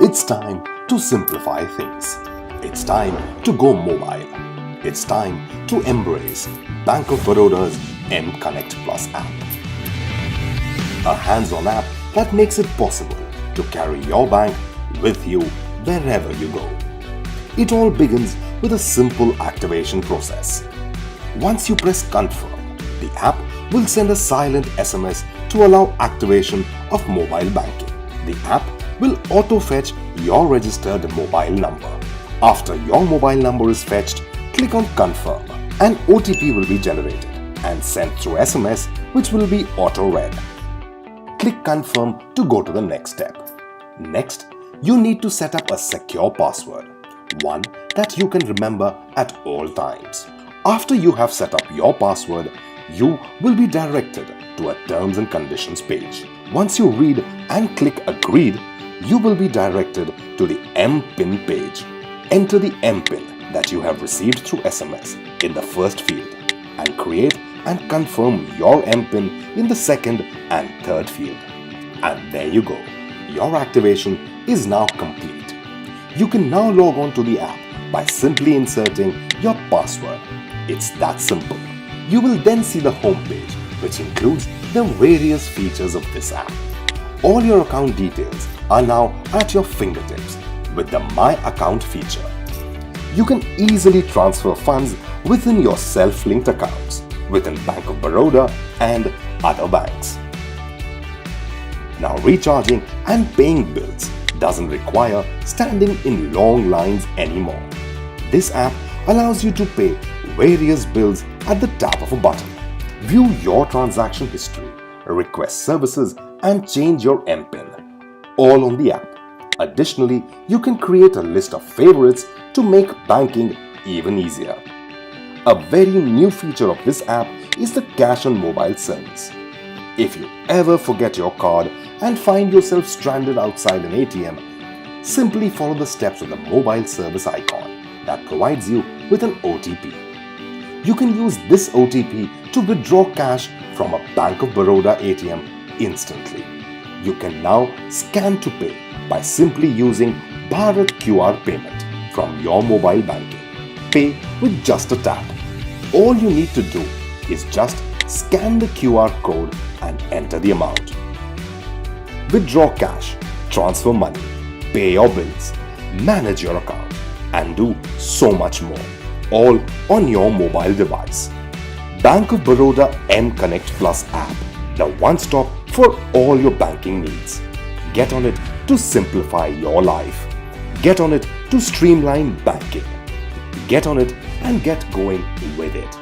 It's time to simplify things. It's time to go mobile. It's time to embrace Bank of Baroda's mConnect Plus app. A hands-on app that makes it possible to carry your bank with you wherever you go. It all begins with a simple activation process. Once you press confirm, the app will send a silent SMS to allow activation of mobile banking. The app will auto-fetch your registered mobile number. After your mobile number is fetched, click on confirm. An OTP will be generated and sent through SMS, which will be auto-read. Click confirm to go to the next step. Next, you need to set up a secure password, one that you can remember at all times. After you have set up your password, you will be directed to a terms and conditions page. Once you read and click agreed, you will be directed to the MPIN page. Enter the MPIN that you have received through SMS in the first field and create and confirm your MPIN in the second and third field. And there you go. Your activation is now complete. You can now log on to the app by simply inserting your password. It's that simple. You will then see the home page, which includes the various features of this app. All your account details are now at your fingertips with the My Account feature. You can easily transfer funds within your self-linked accounts within Bank of Baroda and other banks. Now recharging and paying bills doesn't require standing in long lines anymore. This app allows you to pay various bills at the tap of a button. View your transaction history, request services, and change your MPIN, all on the app. Additionally, you can create a list of favorites to make banking even easier. A very new feature of this app is the Cash on Mobile service. If you ever forget your card and find yourself stranded outside an ATM, simply follow the steps of the mobile service icon that provides you with an OTP. You can use this OTP to withdraw cash from a Bank of Baroda ATM instantly. You can now scan to pay by simply using Bharat QR payment from your mobile banking. Pay with just a tap. All you need to do is just scan the QR code and enter the amount. Withdraw cash, transfer money, pay your bills, manage your account, and do so much more, all on your mobile device. Bank of Baroda mConnect Plus app, the one-stop for all your banking needs. Get on it to simplify your life. Get on it to streamline banking. Get on it and get going with it.